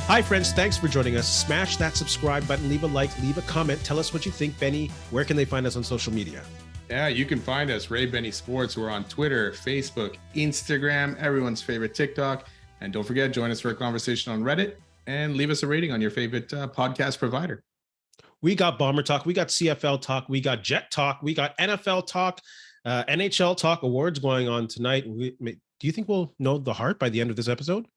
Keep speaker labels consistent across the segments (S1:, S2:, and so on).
S1: Hi, friends. Thanks for joining us. Smash that subscribe button, leave a like, leave a comment. Tell us what you think. Benny, where can they find us on social media?
S2: Yeah, you can find us, Ray Benny Sports. We're on Twitter, Facebook, Instagram, everyone's favorite TikTok. And don't forget, join us for a conversation on Reddit and leave us a rating on your favorite podcast provider.
S1: We got Bomber Talk. We got CFL Talk. We got Jet Talk. We got NFL Talk, NHL Talk, awards going on tonight. Do you think we'll know the heart by the end of this episode?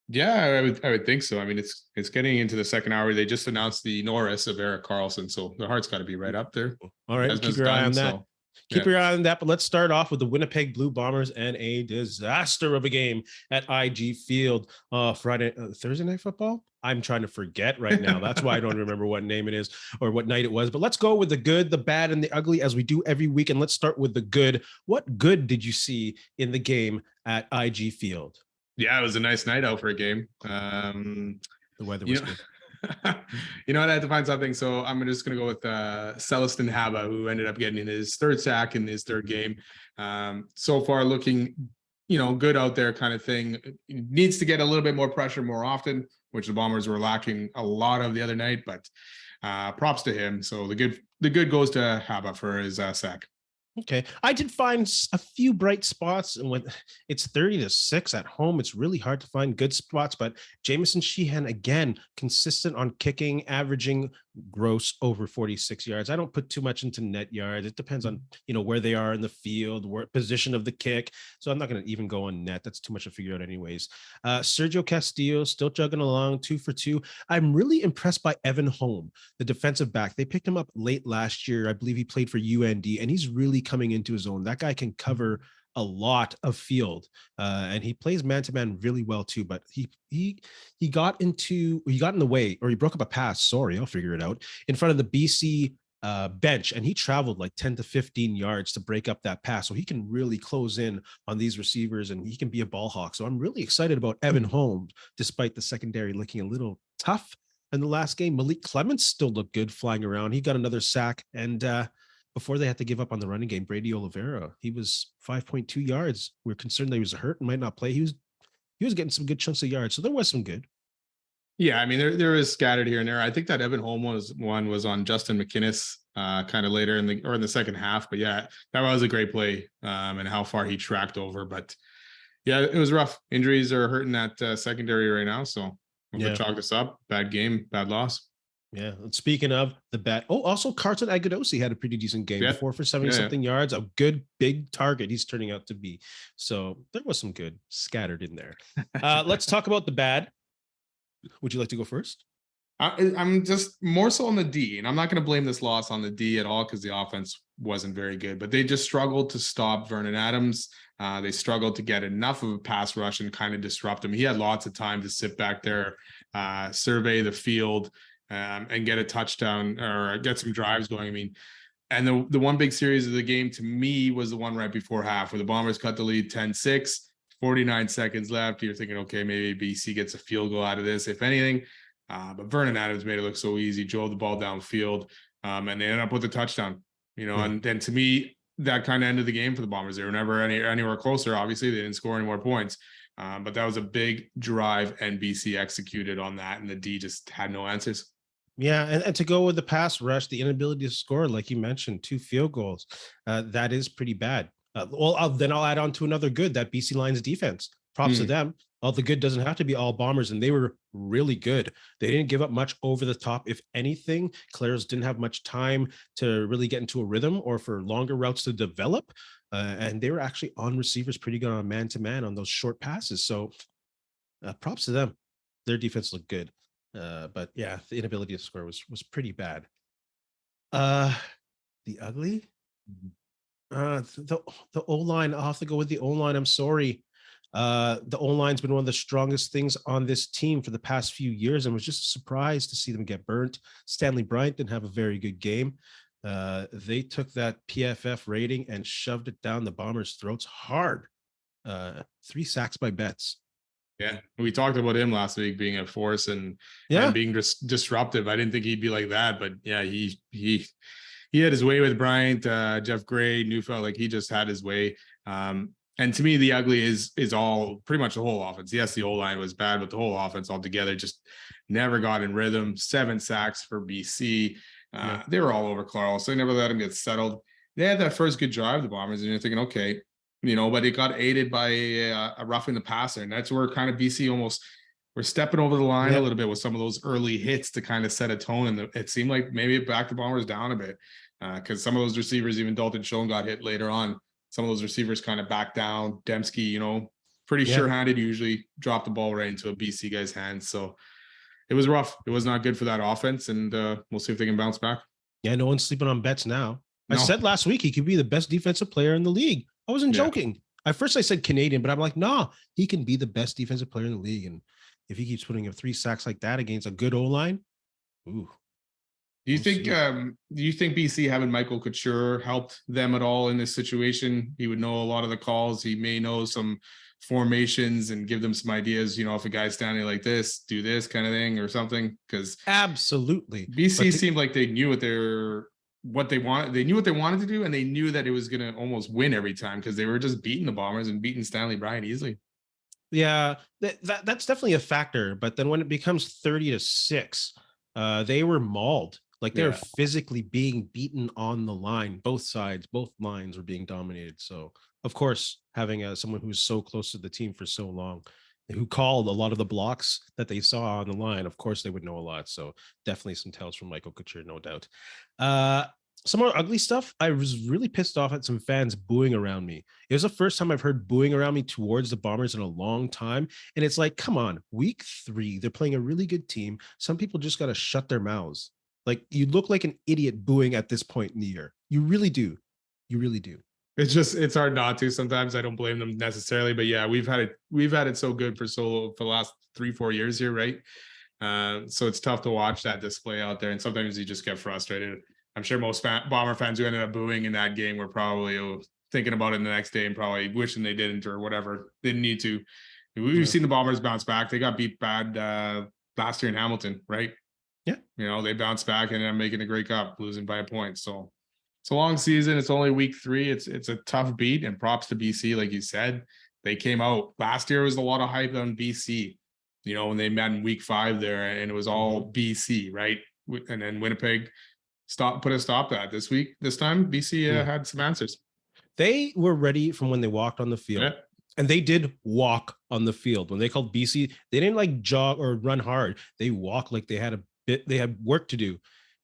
S2: Yeah, I would think so. I mean, it's getting into the second hour. They just announced the Norris of Erik Karlsson, so the heart's got to be right up there.
S1: All right, keep your eye on that. Keep your eye on that. But let's start off with the Winnipeg Blue Bombers and a disaster of a game at IG Field Thursday Night Football. I'm trying to forget right now. That's why I don't remember what name it is or what night it was. But let's go with the good, the bad, and the ugly as we do every week. And let's start with the good. What good did you see in the game at IG Field?
S2: Yeah, it was a nice night out for a game.
S1: The weather was good.
S2: You know what? I had to find something. So I'm just going to go with Celestin Haba, who ended up getting his third sack in his third game. So far looking, good out there kind of thing. Needs to get a little bit more pressure more often, which the Bombers were lacking a lot of the other night, but props to him. So the good goes to Haba for his sack.
S1: Okay. I did find a few bright spots, and when it's 30-6 at home, it's really hard to find good spots, but Jamison Sheehan, again, consistent on kicking, averaging gross over 46 yards. I don't put too much into net yards. It depends on, where they are in the field, where position of the kick. So I'm not going to even go on net. That's too much to figure out anyways. Sergio Castillo still chugging along 2 for 2. I'm really impressed by Evan Holm, the defensive back. They picked him up late last year. I believe he played for UND, and he's really coming into his own. That guy can cover a lot of field, and he plays man-to-man really well too. But he got in the way, or he broke up a pass. Sorry, I'll figure it out, in front of the BC bench, and he traveled like 10 to 15 yards to break up that pass. So he can really close in on these receivers, and he can be a ball hawk. So I'm really excited about Evan Holmes, despite the secondary looking a little tough in the last game. Malik Clements still looked good flying around. He got another sack, and before they had to give up on the running game, Brady Oliveira, he was 5.2 yards. We were concerned that he was hurt and might not play. He was getting some good chunks of yards. So there was some good.
S2: Yeah, I mean, there is scattered here and there. I think that Evan Holm one was on Justin McInnes kind of later in the second half. But yeah, that was a great play and how far he tracked over. But yeah, it was rough. Injuries are hurting that secondary right now. So we'll chalk this up. Bad game, bad loss.
S1: Yeah. And speaking of the bat, also Carson Agudosi had a pretty decent game. 4 for 70 something yards, a good big target he's turning out to be. So there was some good scattered in there. Let's talk about the bad. Would you like to go first?
S2: I'm just more so on the D, and I'm not going to blame this loss on the D at all because the offense wasn't very good, but they just struggled to stop Vernon Adams. They struggled to get enough of a pass rush and kind of disrupt him. He had lots of time to sit back there, survey the field, and get a touchdown or get some drives going. I mean, and the one big series of the game to me was the one right before half where the Bombers cut the lead 10-6, 49 seconds left. You're thinking, okay, maybe BC gets a field goal out of this, if anything. But Vernon Adams made it look so easy, drove the ball downfield, and they ended up with a touchdown. And then to me, that kind of ended the game for the Bombers. They were never anywhere closer. Obviously, they didn't score any more points. But that was a big drive, and BC executed on that, and the D just had no answers.
S1: Yeah, and to go with the pass rush, the inability to score, like you mentioned, 2 field goals, that is pretty bad. Then I'll add on to another good, that BC Lions defense. Props to them. All the good doesn't have to be all Bombers, and they were really good. They didn't give up much over the top. If anything, Claire's didn't have much time to really get into a rhythm or for longer routes to develop, and they were actually on receivers pretty good on man-to-man on those short passes. So props to them. Their defense looked good. But yeah, the inability to score was pretty bad. The ugly, the O-line. I'll have to go with the O-line. I'm sorry. The O-line's been one of the strongest things on this team for the past few years, and was just surprised to see them get burnt. Stanley Bryant didn't have a very good game. They took that PFF rating and shoved it down the Bombers' throats hard. 3 sacks by Betts.
S2: Yeah, we talked about him last week being a force and being disruptive. I didn't think he'd be like that, but yeah, he had his way with Bryant, Jeff Gray, Neufeld, like he just had his way. And to me, the ugly is all pretty much the whole offense. Yes, the O-line was bad, but the whole offense altogether just never got in rhythm. 7 sacks for BC. They were all over Carl, so they never let him get settled. They had that first good drive, the Bombers, and you're thinking, okay, but it got aided by a roughing the passer, and that's where kind of BC almost were stepping over the line a little bit with some of those early hits to kind of set a tone, and it seemed like maybe it backed the Bombers down a bit because some of those receivers, even Dalton Schoen, got hit later on. Some of those receivers kind of back down. Dembski, pretty sure-handed, usually drop the ball right into a BC guy's hands. So it was rough. It was not good for that offense, and we'll see if they can bounce back.
S1: Yeah, no one's sleeping on Betts now. I said last week he could be the best defensive player in the league. I wasn't joking. At first I said Canadian, but I'm like, nah, he can be the best defensive player in the league. And if he keeps putting up 3 sacks like that against a good O-line, ooh.
S2: Do you think BC having Michael Couture helped them at all in this situation? He would know a lot of the calls. He may know some formations and give them some ideas, if a guy's standing like this, do this kind of thing or something. Because
S1: absolutely.
S2: BC seemed like they knew what they wanted. They knew what they wanted to do, and they knew that it was going to almost win every time because they were just beating the Bombers and beating Stanley Bryant easily.
S1: Yeah, that's definitely a factor. But then when it becomes 30-6, they were mauled. Like they're physically being beaten on the line. Both sides, both lines were being dominated. So, of course, having someone who's so close to the team for so long, who called a lot of the blocks that they saw on the line, of course, they would know a lot. So definitely some tells from Michael Couture, no doubt. Some more ugly stuff. I was really pissed off at some fans booing around me. It was the first time I've heard booing around me towards the Bombers in a long time. And it's like, come on, week 3, they're playing a really good team. Some people just got to shut their mouths. Like, you look like an idiot booing at this point in the year. You really do. You really do.
S2: It's hard not to. Sometimes I don't blame them necessarily, but yeah, we've had it so good for the last 3-4 years here, right? So it's tough to watch that display out there, and sometimes you just get frustrated. I'm sure most Bomber fans who ended up booing in that game were probably thinking about it the next day and probably wishing they didn't or whatever. Didn't need to. We've seen the Bombers bounce back. They got beat bad last year in Hamilton, right?
S1: Yeah.
S2: They bounced back and ended up making a Grey Cup, losing by a point. So it's a long season. It's only week 3. It's a tough beat, and props to BC, like you said. They came out. Last year was a lot of hype on BC, when they met in week 5 there, and it was all BC, right? And then Winnipeg put a stop to that this time BC had some answers.
S1: They were ready from when they walked on the field, and they did walk on the field. When they called BC, they didn't like jog or run hard. They walked like they had work to do,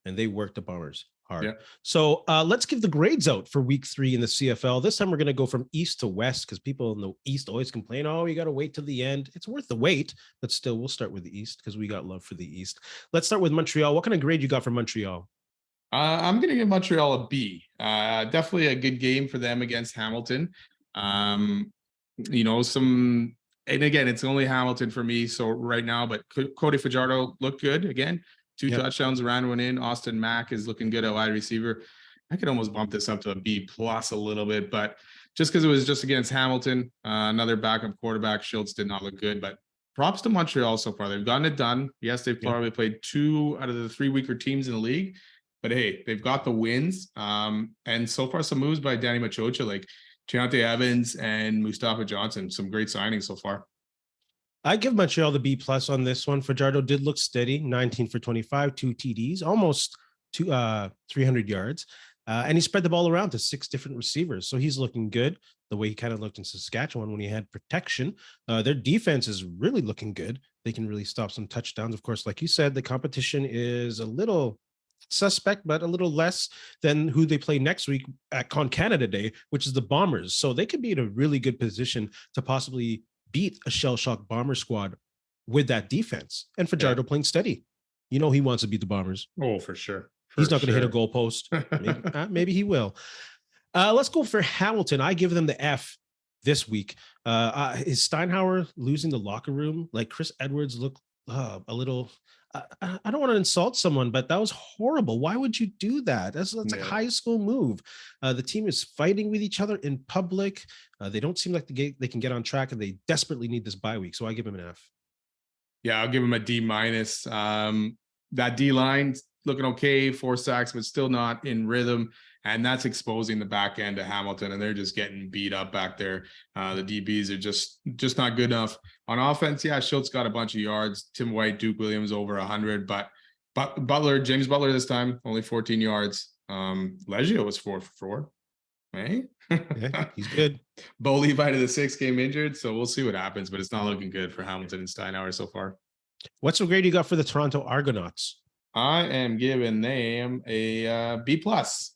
S1: and they worked the Bombers hard. So let's give the grades out for week 3 in the CFL. This time we're going to go from east to west, because people in the east always complain, oh, you got to wait till the end. It's worth the wait, but still we'll start with the east because we got love for the east. Let's start with Montreal. What kind of grade you got for Montreal?
S2: I'm going to give Montreal a B. Definitely a good game for them against Hamilton. And again, it's only Hamilton for me. So right now, but Cody Fajardo looked good again. 2 touchdowns, ran one in. Austin Mack is looking good at wide receiver. I could almost bump this up to a B+ a little bit, but just because it was just against Hamilton, another backup quarterback, Schultz did not look good. But props to Montreal so far. They've gotten it done. Yes, they've probably played 2 out of the 3 weaker teams in the league. But hey, they've got the wins. And so far, some moves by Danny Machocha, like Deontay Evans and Mustafa Johnson. Some great signings so far.
S1: I give Montreal the B+ on this one. Fajardo did look steady, 19 for 25, 2 TDs, almost 300 yards. And he spread the ball around to 6 different receivers. So he's looking good the way he kind of looked in Saskatchewan when he had protection. Their defense is really looking good. They can really stop some touchdowns. Of course, like you said, the competition is a little suspect, but a little less than who they play next week at Con Canada Day, which is the Bombers. So they could be in a really good position to possibly beat a shell-shocked Bomber squad with that defense. And Fajardo playing steady. He wants to beat the Bombers.
S2: Oh, for sure.
S1: He's not going to hit a goalpost. Maybe he will. Let's go for Hamilton. I give them the F this week. Is Steinhauer losing the locker room? Like Chris Edwards looked a little... I don't want to insult someone, but that was horrible. Why would you do that? That's a high school move. The team is fighting with each other in public. They don't seem like they can get on track, and they desperately need this bye week. So I give him an F.
S2: Yeah, I'll give him a D-. That D line looking okay, 4 sacks, but still not in rhythm. and that's exposing the back end of Hamilton, and they're just getting beat up back there. The DBs are just not good enough on offense. Yeah, Schultz got a bunch of yards. Tim White, Duke Williams over 100, but James Butler this time only 14 yards. Leggio was 4 for 4. Hey,
S1: Yeah, he's good.
S2: Bo Levi to the 6 game injured, so we'll see what happens, but it's not looking good for Hamilton and Steinauer so far.
S1: What's the grade you got for the Toronto Argonauts?
S2: I am giving them a B plus.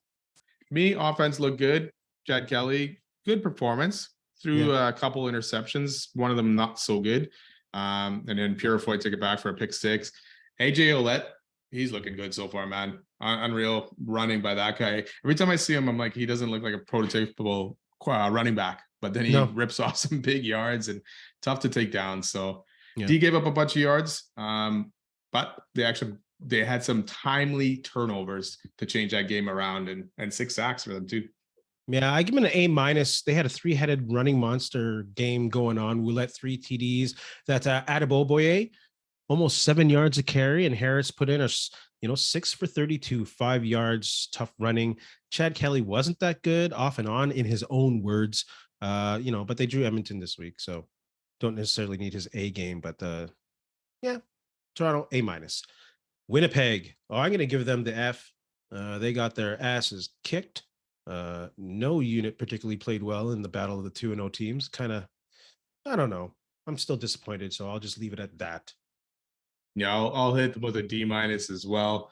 S2: Me, offense looked good. Chad Kelly, good performance. Threw a couple interceptions, one of them not so good. And then Purifoy took it back for a pick 6. AJ Olette, he's looking good so far, man. Unreal running by that guy. Every time I see him, I'm like, he doesn't look like a prototypical running back, but then he rips off some big yards and tough to take down. So he gave up a bunch of yards, but they had some timely turnovers to change that game around, and 6 sacks for them too.
S1: Yeah, I give him an A-. They had a 3-headed running monster game going on. We let 3 TDs. That Adeboboye, almost 7 yards a carry, and Harris put in 6 for 32, 5 yards, tough running. Chad Kelly wasn't that good off and on in his own words, but they drew Edmonton this week, so don't necessarily need his A game, but Toronto A-. Winnipeg, I'm going to give them the F. They got their asses kicked. No unit particularly played well in the battle of the 2-0 teams. I don't know. I'm still disappointed, so I'll just leave it at that.
S2: Yeah, I'll hit with a D- as well.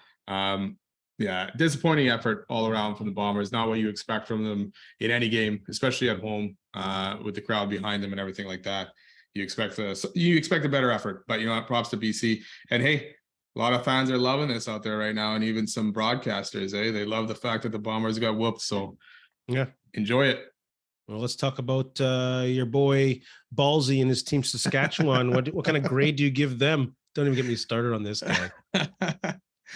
S2: Disappointing effort all around from the Bombers. Not what you expect from them in any game, especially at home with the crowd behind them and everything like that. You expect a better effort, but props to BC. And hey, a lot of fans are loving this out there right now, and even some broadcasters, they love the fact that the Bombers got whooped. So
S1: yeah,
S2: enjoy it.
S1: Well, let's talk about your boy Ballsy and his team Saskatchewan. What kind of grade do you give them? Don't even get me started on this guy.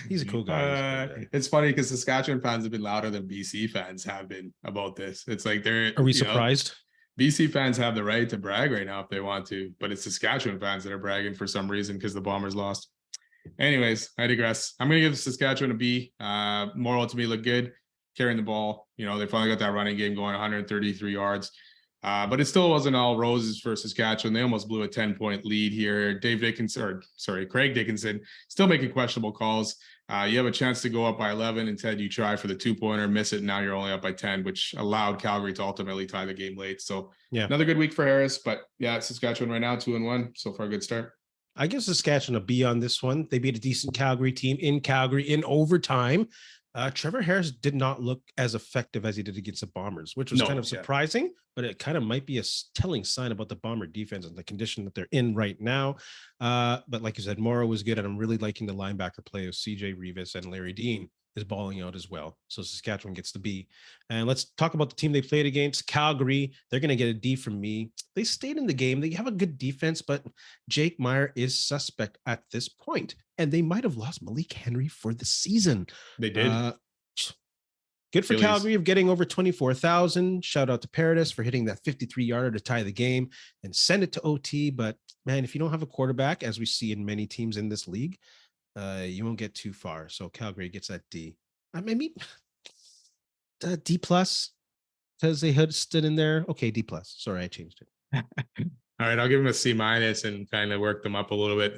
S1: He's a cool guy.
S2: It's funny because Saskatchewan fans have been louder than BC fans have been about this. It's like
S1: Are we surprised?
S2: BC fans have the right to brag right now if they want to, but it's Saskatchewan fans that are bragging for some reason because the Bombers lost. Anyways, I digress. I'm going to give Saskatchewan a B. Morrow to me looked good, carrying the ball. They finally got that running game going, 133 yards. But it still wasn't all roses for Saskatchewan. They almost blew a 10-point lead here. Craig Dickinson, still making questionable calls. You have a chance to go up by 11. Instead, you try for the 2-pointer, miss it, and now you're only up by 10, which allowed Calgary to ultimately tie the game late. So another good week for Harris. But Saskatchewan right now, 2-1. So far, good start.
S1: I give Saskatchewan a B on this one. They beat a decent Calgary team in Calgary in overtime. Trevor Harris did not look as effective as he did against the Bombers, which was kind of surprising, but it kind of might be a telling sign about the Bomber defense and the condition that they're in right now. But like you said, Morrow was good, and I'm really liking the linebacker play of CJ Revis, and Larry Dean is balling out as well. So Saskatchewan gets the B. And let's talk about the team they played against, Calgary. They're going to get a D from me. They stayed in the game. They have a good defense, but Jake Meyer is suspect at this point, and they might have lost Malik Henry for the season.
S2: They did.
S1: Good for Calgary of getting over 24,000. Shout out to Paradis for hitting that 53-yarder to tie the game and send it to OT. But man, if you don't have a quarterback, as we see in many teams in this league, you won't get too far. So Calgary gets that D. Maybe D plus because they had stood in there. Okay, D plus. Sorry, I changed it.
S2: All right, I'll give them a C- and kind of work them up a little bit.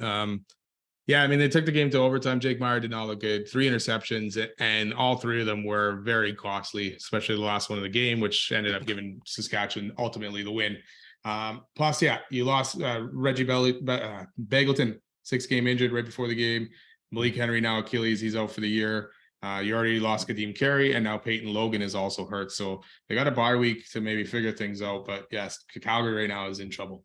S2: They took the game to overtime. Jake Meyer did not look good. 3 interceptions, and all 3 of them were very costly, especially the last one of the game, which ended up giving Saskatchewan ultimately the win. Plus, you lost Reggie Bagleton, 6-game injured right before the game. Malik Henry now Achilles, he's out for the year. You already lost Kadeem Carey, and now Peyton Logan is also hurt. So they got a bye week to maybe figure things out. But yes, Calgary right now is in trouble.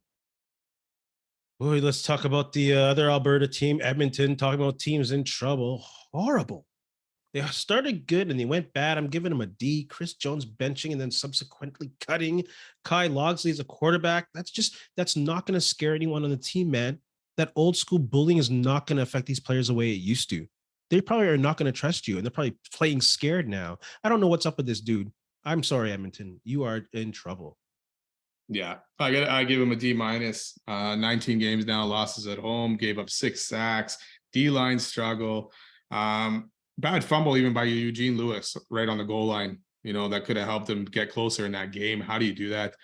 S1: Boy, let's talk about the other Alberta team, Edmonton. Talking about teams in trouble. Horrible. They started good and they went bad. I'm giving them a D. Chris Jones benching and then subsequently cutting Kai Loggsley as a quarterback. That's not going to scare anyone on the team, man. That old school bullying is not going to affect these players the way it used to. They probably are not going to trust you, and they're probably playing scared now. I don't know what's up with this dude. I'm sorry, Edmonton. You are in trouble.
S2: Yeah, I give him a D-. 19 games now, losses at home, gave up 6 sacks, D-line struggle. bad fumble even by Eugene Lewis right on the goal line. That could have helped him get closer in that game. How do you do that?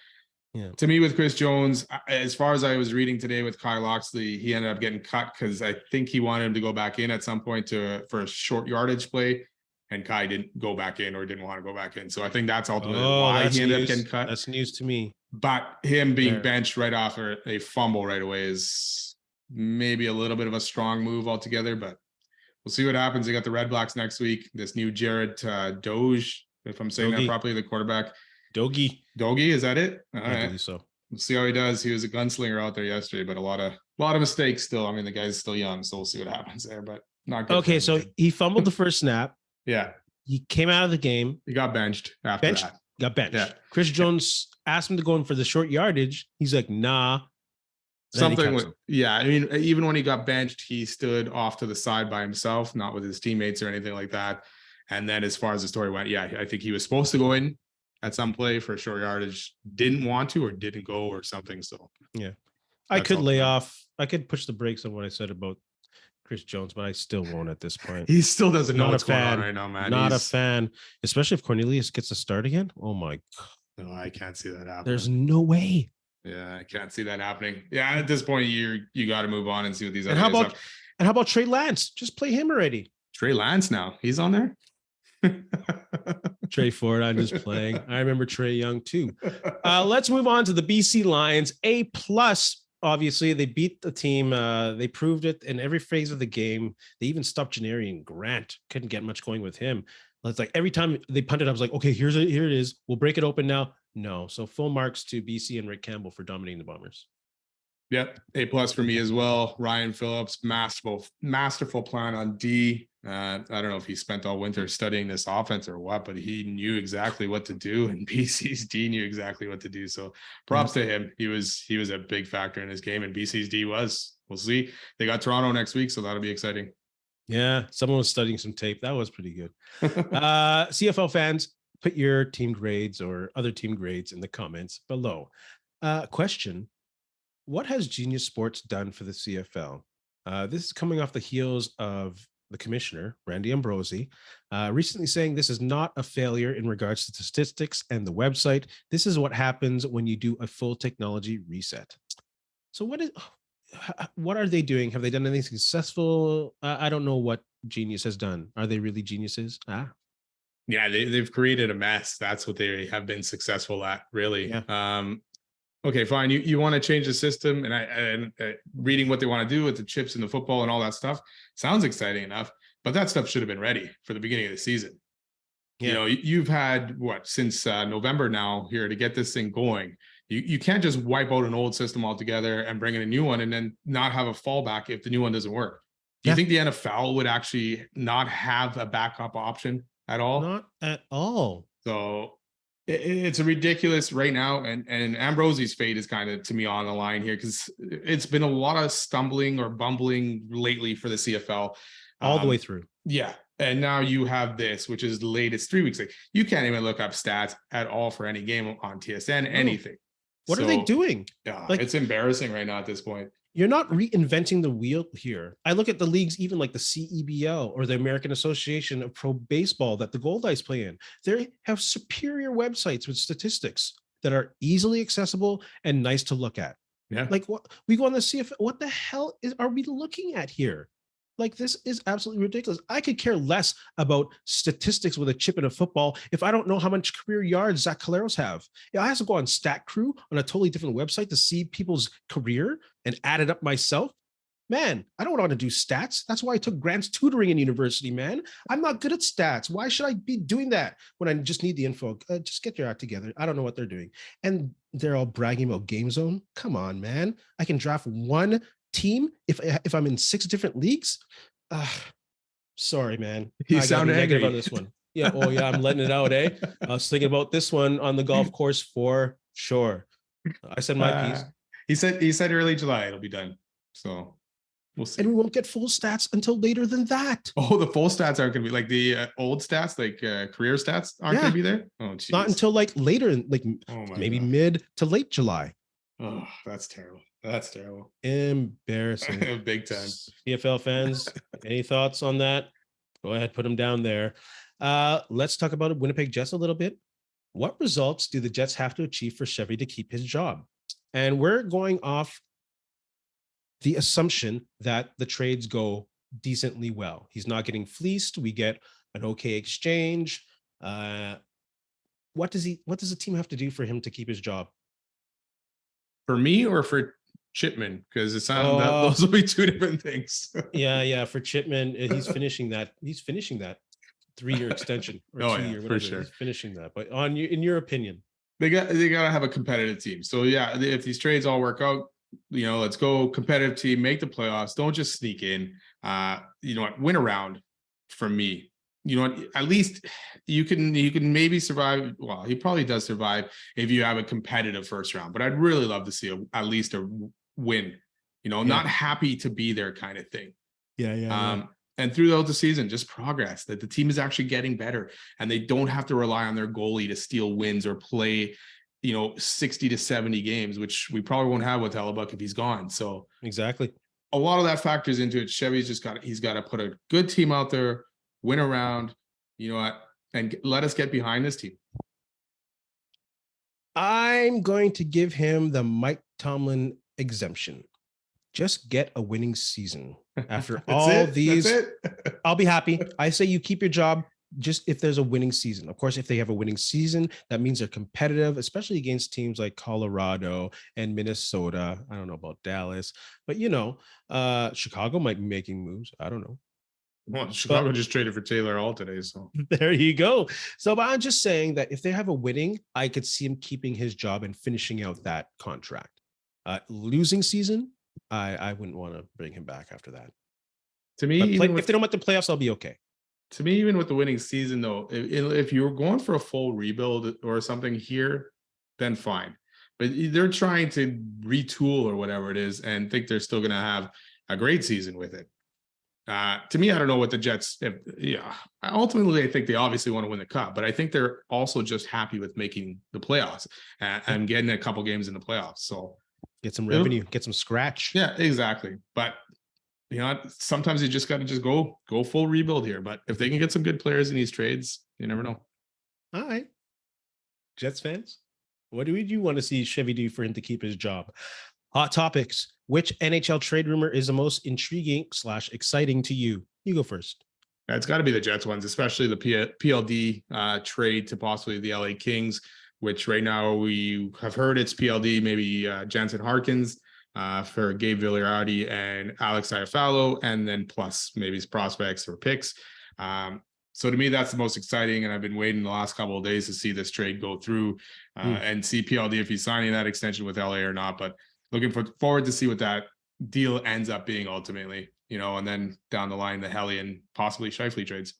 S1: Yeah.
S2: To me, with Chris Jones, as far as I was reading today with Kyle Oxley, he ended up getting cut because I think he wanted him to go back in at some point for a short yardage play, and Kai didn't go back in or didn't want to go back in. So I think that's ultimately why he ended up getting cut.
S1: That's news to me.
S2: But him being benched right off a fumble right away is maybe a little bit of a strong move altogether, but we'll see what happens. They got the Red Blacks next week. This new Jared Doge, if I'm saying that properly, the quarterback.
S1: Dogie,
S2: is that it? All right.
S1: I believe so.
S2: We'll see how he does. He was a gunslinger out there yesterday, but a lot of mistakes still. I mean, the guy's still young, so we'll see what happens there, but not good.
S1: Okay, so he fumbled the first snap.
S2: Yeah.
S1: He came out of the game.
S2: He got benched after that.
S1: Got benched.
S2: Yeah.
S1: Chris Jones asked him to go in for the short yardage. He's like, nah.
S2: Something with, I mean, even when he got benched, he stood off to the side by himself, not with his teammates or anything like that. And then as far as the story went, I think he was supposed to go in at some play for a short yardage, didn't want to or didn't go or something. So
S1: yeah, I could lay off. I could push the brakes on what I said about Chris Jones, but I still won't at this point.
S2: He still doesn't know what's going on right now, man.
S1: Not a fan, especially if Cornelius gets a start again. Oh my God.
S2: No, I can't see that happening.
S1: There's no way.
S2: Yeah, I can't see that happening. Yeah, at this point, you got to move on and see what these other.
S1: And how about Trey Lance? Just play him already.
S2: Trey Lance now. He's on there.
S1: Trey Ford, I'm just playing. I remember Trey Young too. Let's move on to the BC Lions. A+, obviously, they beat the team. They proved it in every phase of the game. They even stopped Janarian Grant. Couldn't get much going with him. It's like every time they punted, I was like, okay, here it is. We'll break it open now. No. So full marks to BC and Rick Campbell for dominating the Bombers.
S2: Yep. A+ for me as well. Ryan Phillips, masterful plan on D. I don't know if he spent all winter studying this offense or what, but he knew exactly what to do, and BC's D knew exactly what to do. So props to him. He was a big factor in his game, and BC's D was. We'll see. They got Toronto next week, so that'll be exciting.
S1: Yeah, someone was studying some tape. That was pretty good. CFL fans, put your team grades or other team grades in the comments below. Question: what has Genius Sports done for the CFL? This is coming off the heels of the commissioner, Randy Ambrosi, recently saying this is not a failure in regards to statistics and the website. This is what happens when you do a full technology reset. So what are they doing? Have they done anything successful? I don't know what Genius has done. Are they really geniuses?
S2: Yeah, they've created a mess. That's what they have been successful at, really. Yeah. Okay, fine. You want to change the system, and reading what they want to do with the chips and the football and all that stuff sounds exciting enough, but that stuff should have been ready for the beginning of the season. Yeah. You've had since November now here to get this thing going. You can't just wipe out an old system altogether and bring in a new one and then not have a fallback if the new one doesn't work. Do you think the NFL would actually not have a backup option at all?
S1: Not at all.
S2: So it's a ridiculous right now. And Ambrosi's fate is kind of, to me, on the line here, because it's been a lot of stumbling or bumbling lately for the CFL.
S1: All the way through.
S2: Yeah. And now you have this, which is the latest 3 weeks. Like, you can't even look up stats at all for any game on TSN, anything.
S1: What are they doing?
S2: Yeah, it's embarrassing right now at this point.
S1: You're not reinventing the wheel here. I look at the leagues, even like the CEBL or the American Association of Pro Baseball that the Gold Eyes play in. They have superior websites with statistics that are easily accessible and nice to look at.
S2: Yeah.
S1: Like, what we go on the CFL, what the hell are we looking at here? Like, this is absolutely ridiculous. I could care less about statistics with a chip in a football if I don't know how much career yards Zach Caleros have. I have to go on Stat Crew on a totally different website to see people's career and add it up myself. Man, I don't want to do stats. That's why I took Grant's tutoring in university, man. I'm not good at stats. Why should I be doing that when I just need the info? Just get your act together. I don't know what they're doing. And they're all bragging about Game Zone. Come on, man. I can draft one team if I'm in 6 different leagues. Sorry, man.
S2: You sound
S1: negative on this one. Yeah. Oh yeah, I'm letting it out, eh? I was thinking about this one on the golf course for sure. I said my piece.
S2: He said early July it'll be done. So we'll see.
S1: And we won't get full stats until later than that.
S2: Oh, the full stats aren't going to be like the old stats, like career stats aren't going to be there. Oh, geez.
S1: Not until like later, like maybe mid to late July.
S2: Oh, that's terrible. That's terrible.
S1: Embarrassing.
S2: Big time.
S1: CFL fans, any thoughts on that? Go ahead, put him down there. Let's talk about Winnipeg Jets a little bit. What results do the Jets have to achieve for Chevy to keep his job? And we're going off the assumption that the trades go decently well. He's not getting fleeced. We get an okay exchange. What does the team have to do for him to keep his job?
S2: For me or for Chipman? Because it's not that those will be two different things.
S1: yeah. For Chipman, he's finishing that 3-year extension or 2-year, whatever.
S2: For sure.
S1: He's finishing that. But in your opinion,
S2: they got to have a competitive team. So yeah, if these trades all work out, let's go competitive team, make the playoffs. Don't just sneak in. Win a round for me. At least you can maybe survive. Well, he probably does survive if you have a competitive first round, but I'd really love to see at least a win, not happy to be there kind of thing.
S1: Yeah.
S2: And throughout the season, just progress, that the team is actually getting better and they don't have to rely on their goalie to steal wins or play, 60 to 70 games, which we probably won't have with Hellebuck if he's gone. So
S1: exactly.
S2: A lot of that factors into it. Chevy's he's got to put a good team out there, win around, and let us get behind this team.
S1: I'm going to give him the Mike Tomlin exemption. Just get a winning season. After all these, I'll be happy. I say you keep your job just if there's a winning season. Of course, if they have a winning season, that means they're competitive, especially against teams like Colorado and Minnesota. I don't know about Dallas, but Chicago might be making moves. I don't know.
S2: Well, Chicago just traded for Taylor Hall today, so
S1: there you go. So, but I'm just saying that if they have a winning, I could see him keeping his job and finishing out that contract. Losing season, I wouldn't want to bring him back after that.
S2: To me,
S1: if they don't make the playoffs, I'll be okay.
S2: To me, even with the winning season, though, if you're going for a full rebuild or something here, then fine. But they're trying to retool or whatever it is and think they're still going to have a great season with it. To me, I don't know what the Jets. Ultimately, I think they obviously want to win the cup, but I think they're also just happy with making the playoffs and getting a couple games in the playoffs. So
S1: get some revenue, get some scratch.
S2: Yeah, exactly. But sometimes you just got to go full rebuild here. But if they can get some good players in these trades, you never know.
S1: All right, Jets fans, what do you want to see Chevy do for him to keep his job? Hot topics. Which NHL trade rumor is the most intriguing / exciting to you? You go first.
S2: It's got to be the Jets ones, especially the PLD trade to possibly the LA Kings, which right now we have heard it's PLD, maybe Jansen Harkins for Gabe Vigliardi and Alex Iafallo, and then plus maybe prospects or picks. So to me, that's the most exciting, and I've been waiting the last couple of days to see this trade go through and see PLD if he's signing that extension with LA or not. But looking forward to see what that deal ends up being ultimately, and then down the line, the Helly and possibly Scheifele trades.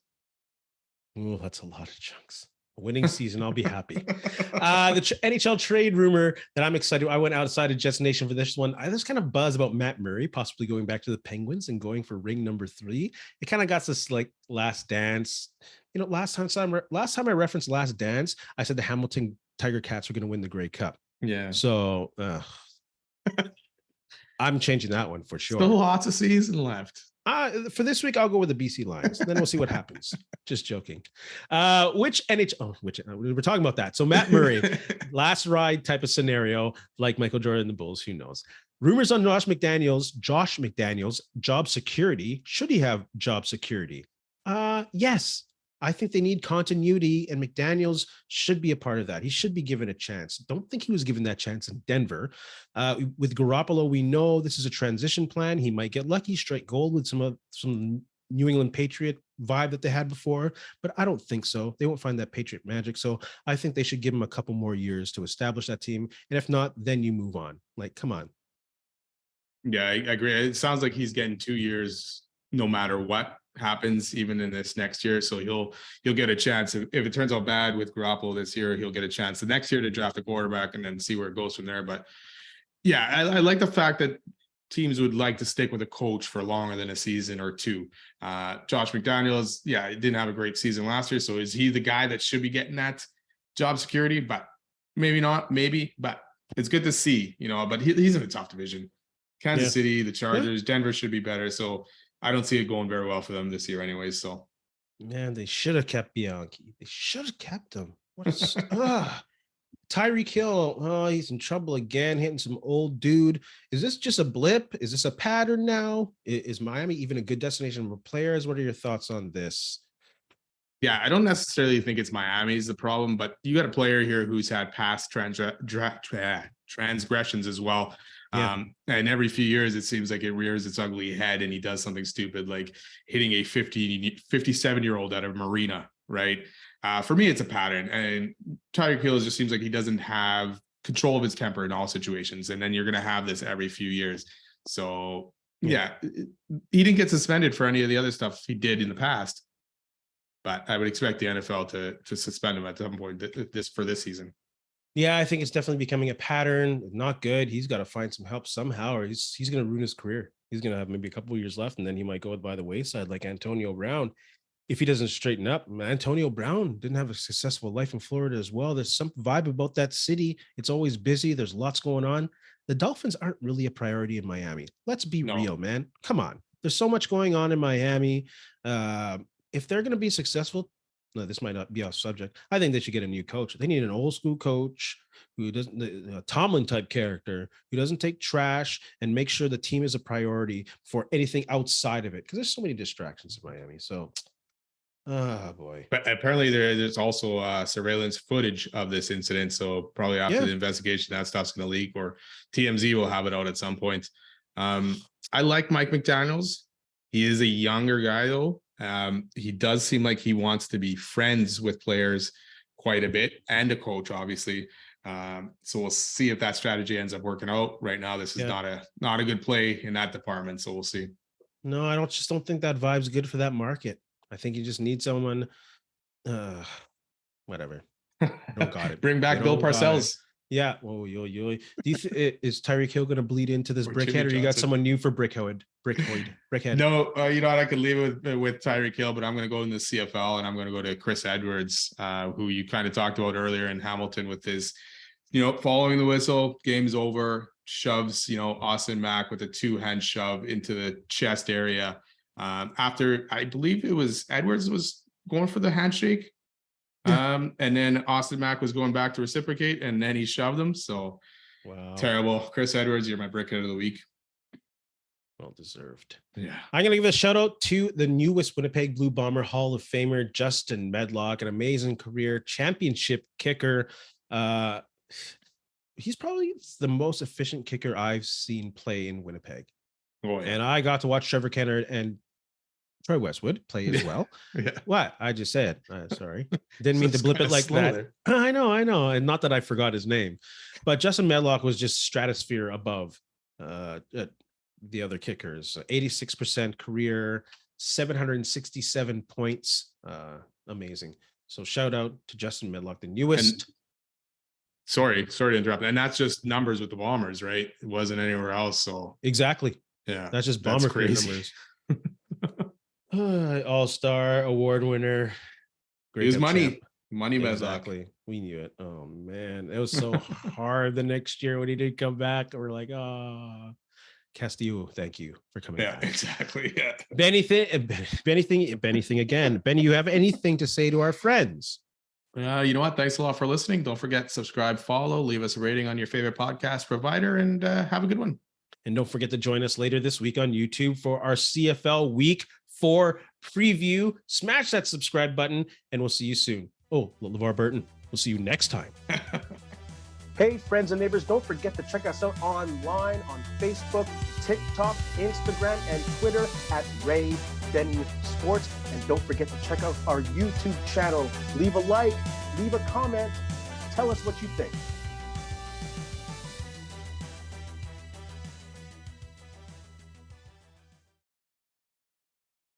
S1: Oh, that's a lot of chunks. A winning season, I'll be happy. The NHL trade rumor that I'm excited. I went outside of Jets Nation for this one. There's kind of buzz about Matt Murray possibly going back to the Penguins and going for ring number 3. It kind of got this like Last Dance. Last time I referenced Last Dance, I said the Hamilton Tiger Cats were going to win the Grey Cup.
S2: Yeah.
S1: So I'm changing that one for sure.
S2: Still lots of season left.
S1: For this week, I'll go with the BC Lions. Then we'll see what happens. Just joking. Which we're talking about that. So Matt Murray, last ride type of scenario, like Michael Jordan and the Bulls. Who knows? Rumors on Josh McDaniel's job security. Should he have job security? Yes. I think they need continuity, and McDaniels should be a part of that. He should be given a chance. Don't think he was given that chance in Denver. With Garoppolo, we know this is a transition plan. He might get lucky, strike gold with some New England Patriot vibe that they had before, but I don't think so. They won't find that Patriot magic. So I think they should give him a couple more years to establish that team. And if not, then you move on. Like, come on.
S2: Yeah, I agree. It sounds like he's getting 2 years no matter what happens, even in this next year. So he'll get a chance. If it turns out bad with Garoppolo this year, he'll get a chance the next year to draft a quarterback and then see where it goes from there. But yeah, I like the fact that teams would like to stick with a coach for longer than a season or two. Josh McDaniels, he didn't have a great season last year. So is he the guy that should be getting that job security? But maybe not, but it's good to see, but he's in a tough division. Kansas City, the Chargers, Denver should be better. So I don't see it going very well for them this year anyways. So
S1: Man, they should have kept Bianchi. They should have kept him. What a Tyreek Hill. Oh, he's in trouble again, hitting some old dude. Is this just a blip? Is this a pattern now? Is Miami even a good destination for players? What are your thoughts on this?
S2: Yeah, I don't necessarily think it's Miami's the problem, but you got a player here who's had past transgressions as well.
S1: Yeah.
S2: And every few years, it seems like it rears its ugly head and he does something stupid, like hitting a 57-year-old at a marina, right? For me, it's a pattern. And Tyreek Hill just seems like he doesn't have control of his temper in all situations. And then you're going to have this every few years. So, yeah, he didn't get suspended for any of the other stuff he did in the past. But I would expect the NFL to suspend him at some point this season.
S1: Yeah, I think it's definitely becoming a pattern. Not good. He's got to find some help somehow, or he's going to ruin his career. He's going to have maybe a couple of years left, and then he might go by the wayside like Antonio Brown. If he doesn't straighten up, Antonio Brown didn't have a successful life in Florida as well. There's some vibe about that city. It's always busy. There's lots going on. The Dolphins aren't really a priority in Miami. Let's be real, man. Come on. There's so much going on in Miami. If they're going to be successful, no, this might not be off subject. I think they should get a new coach. They need an old school coach who doesn't, a Tomlin type character who doesn't take trash and make sure the team is a priority for anything outside of it. Because there's so many distractions in Miami. So, oh boy.
S2: But apparently there's also surveillance footage of this incident. So probably after the investigation, that stuff's going to leak, or TMZ will have it out at some point. I like Mike McDaniels. He is a younger guy though. He does seem like he wants to be friends with players quite a bit, and a coach, obviously. So we'll see if that strategy ends up working out. Right now, this is not a good play in that department. So we'll see.
S1: No, I don't think that vibe's good for that market. I think you just need someone. Whatever. Don't got it.
S2: Bring back Bill Parcells.
S1: Yeah. Whoa, Do you is Tyreek Hill going to bleed into this Brickhead, or you got someone new for Brickhead?
S2: No, you know what? I could leave it with Tyreek Hill, but I'm going to go in the CFL, and I'm going to go to Chris Edwards, who you kind of talked about earlier in Hamilton with his, following the whistle, game's over, shoves, Austin Mack with a 2-hand shove into the chest area. After I believe it was Edwards was going for the handshake. And then Austin Mack was going back to reciprocate, and then he shoved him. So wow, terrible. Chris Edwards, you're my Brickhead of the week.
S1: Well deserved.
S2: Yeah.
S1: I'm going to give a shout out to the newest Winnipeg Blue Bomber Hall of Famer, Justin Medlock, an amazing career, championship kicker. He's probably the most efficient kicker I've seen play in Winnipeg. Oh, yeah. And I got to watch Trevor Kenner and Troy Westwood play as well. Yeah. What I just said. Sorry. Didn't mean to blip it like that. There. I know. And not that I forgot his name, but Justin Medlock was just stratosphere above the other kickers. 86% career, 767 points. Amazing. So shout out to Justin Medlock, the newest.
S2: Sorry to interrupt. And that's just numbers with the Bombers, right? It wasn't anywhere else. So
S1: exactly.
S2: Yeah.
S1: That's just Bomber numbers. All-Star award winner.
S2: Great. It was money Medlock.
S1: Exactly. We knew it. Oh man, it was so hard the next year when he did come back. We're like, Castillo, thank you for coming back.
S2: Exactly. Yeah.
S1: Benny again. Benny, you have anything to say to our friends?
S2: You know what? Thanks a lot for listening. Don't forget, subscribe, follow, leave us a rating on your favorite podcast provider, and have a good one.
S1: And don't forget to join us later this week on YouTube for our CFL Week 4 preview. Smash that subscribe button, and we'll see you soon. Oh, LeVar Burton, we'll see you next time. Hey, friends and neighbors, don't forget to check us out online on Facebook, TikTok, Instagram, and Twitter at Ray Benny Sports. And don't forget to check out our YouTube channel. Leave a like, leave a comment, tell us what you think.